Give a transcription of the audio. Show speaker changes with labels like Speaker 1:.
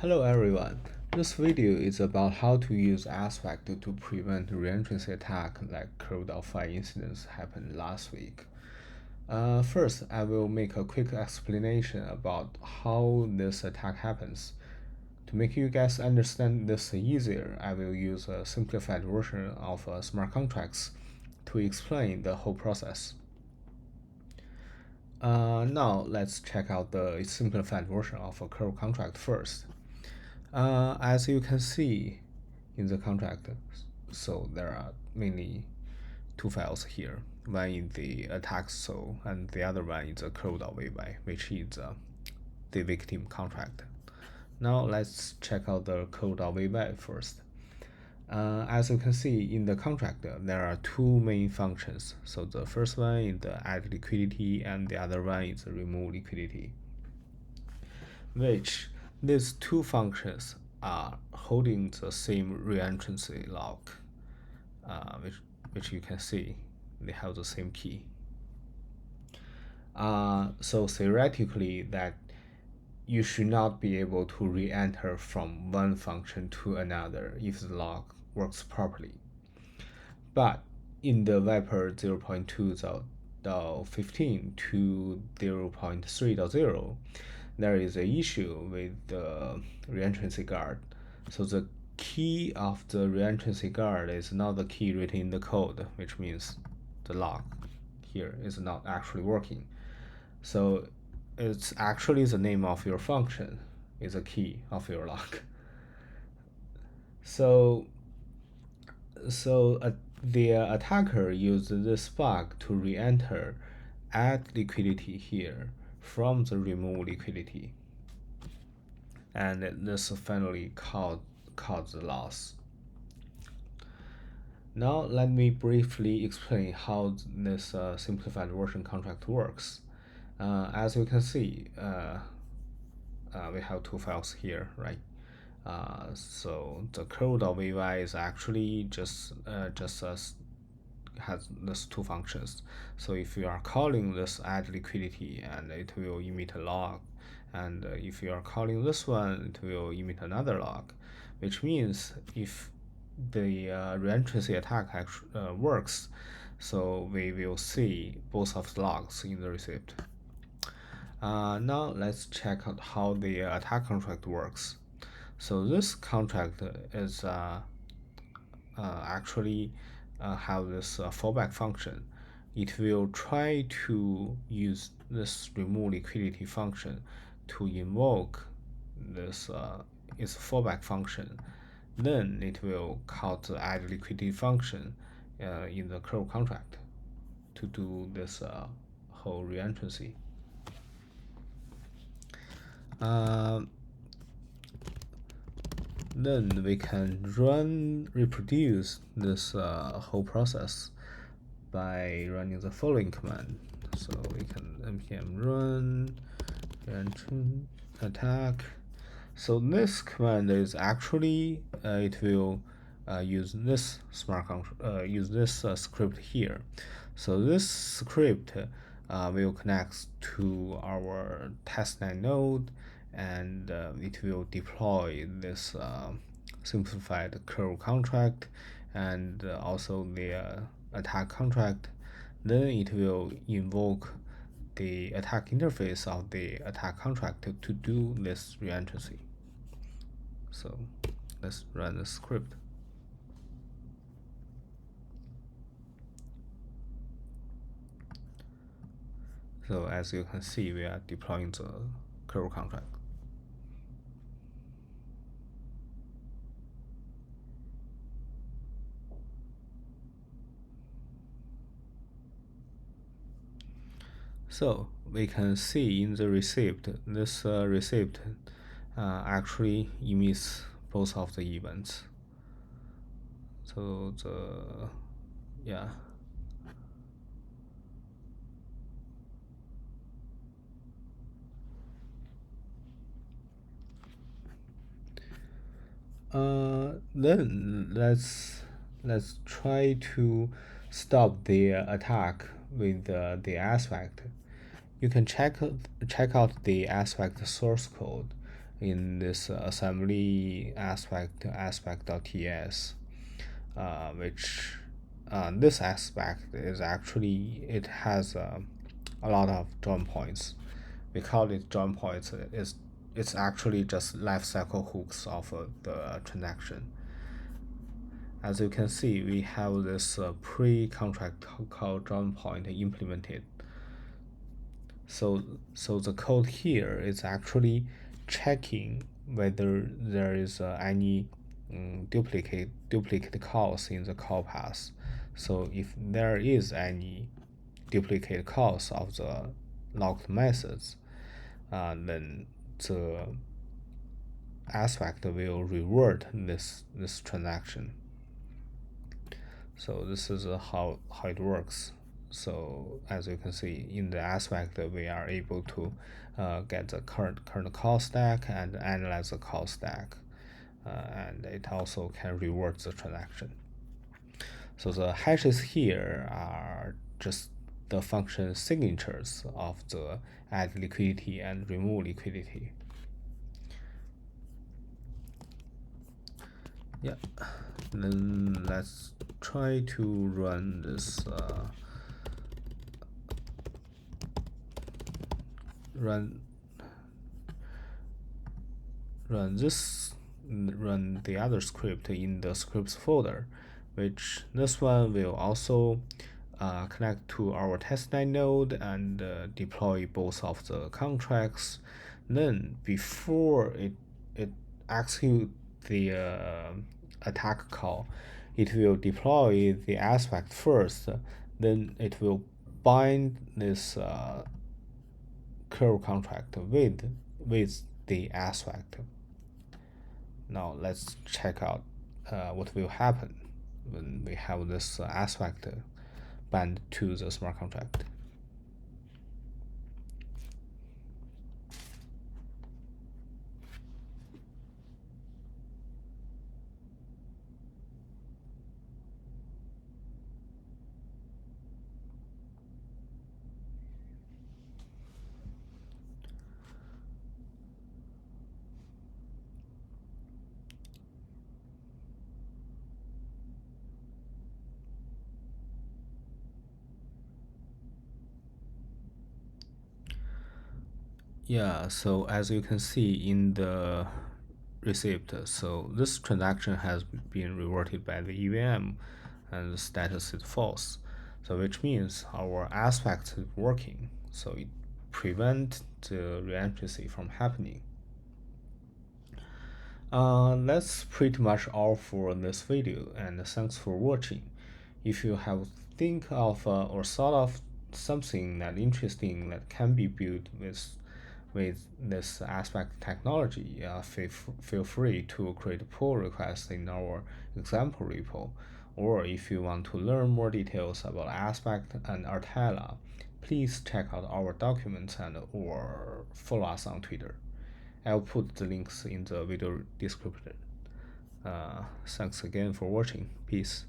Speaker 1: Hello everyone. This video is about how to use Aspect to prevent reentrancy attack like curl.5 incidents happened last week. First, I will make a quick explanation about how this attack happens. To make you guys understand this easier, I will use a simplified version of smart contracts to explain the whole process. Now let's check out the simplified version of a curl contract first. As you can see in the contract, so there are mainly two files here. One is the attack soul and the other one is a curl.vy, which is the victim contract. Now let's check out the curl.vy first. As you can see in the contract, there are two main functions. So the first one is the add liquidity and the other one is the remove liquidity, which these two functions are holding the same reentrancy lock, which you can see they have the same key. So theoretically, that you should not be able to re-enter from one function to another if the lock works properly. But in the Viper 0.2.15 to 0.3.0, there is an issue with the reentrancy guard. So the key of the reentrancy guard is not the key written in the code, which means the lock here is not actually working. So it's actually the name of your function is a key of your lock. So the attacker used this bug to re-enter add liquidity here from the remove liquidity, and this finally caused the loss. Now let me briefly explain how this simplified version contract works. As you can see, we have two files here, right? So the curl.vy is actually just has these two functions. So if you are calling this add liquidity, and it will emit a log, and if you are calling this one, it will emit another log, which means if the reentrancy attack works, so we will see both of the logs in the receipt. Now let's check out how the attack contract works. So this contract is actually have this fallback function. It will try to use this remove liquidity function to invoke this its fallback function. Then it will call the add liquidity function in the curl contract to do this whole reentrancy. Then we can reproduce this whole process by running the following command. So we can npm run attack. So this command is actually it will use this script here. So this script will connect to our testnet node, and it will deploy this simplified curl contract and also the attack contract. Then it will invoke the attack interface of the attack contract to do this reentrancy. So let's run the script. So as you can see, we are deploying the curl contract. So we can see in the receipt, this receipt actually emits both of the events. So then let's try to stop the attack with the aspect. You can check out the aspect source code in this assembly aspect.ts, which this aspect is actually, it has a lot of join points. We call it join points. It's actually just life cycle hooks of the transaction. As you can see, we have this pre-contract called join point implemented. So the code here is actually checking whether there is any duplicate calls in the call path. So if there is any duplicate calls of the locked methods, then the aspect will reward this transaction. So this is how it works. So as you can see in the aspect, we are able to get the current call stack and analyze the call stack, and it also can reward the transaction. So the hashes here are just the function signatures of the add liquidity and remove liquidity. Yeah, then let's try to run this run the other script in the scripts folder, which this one will also connect to our testnet node and deploy both of the contracts. Then before it executes the attack call, it will deploy the aspect first. Then it will bind this curve contract with the aspect. Now let's check out what will happen when we have this aspect bound to the smart contract. Yeah, so as you can see in the receipt, so this transaction has been reverted by the EVM and the status is false. So which means our aspect is working. So it prevents the reentrancy from happening. That's pretty much all for this video, and thanks for watching. If you have think of or thought of something that interesting that can be built with this aspect technology, feel free to create a pull request in our example repo. Or if you want to learn more details about aspect and ARTELA, please check out our documents and or follow us on Twitter. I'll put the links in the video description. Thanks again for watching. Peace.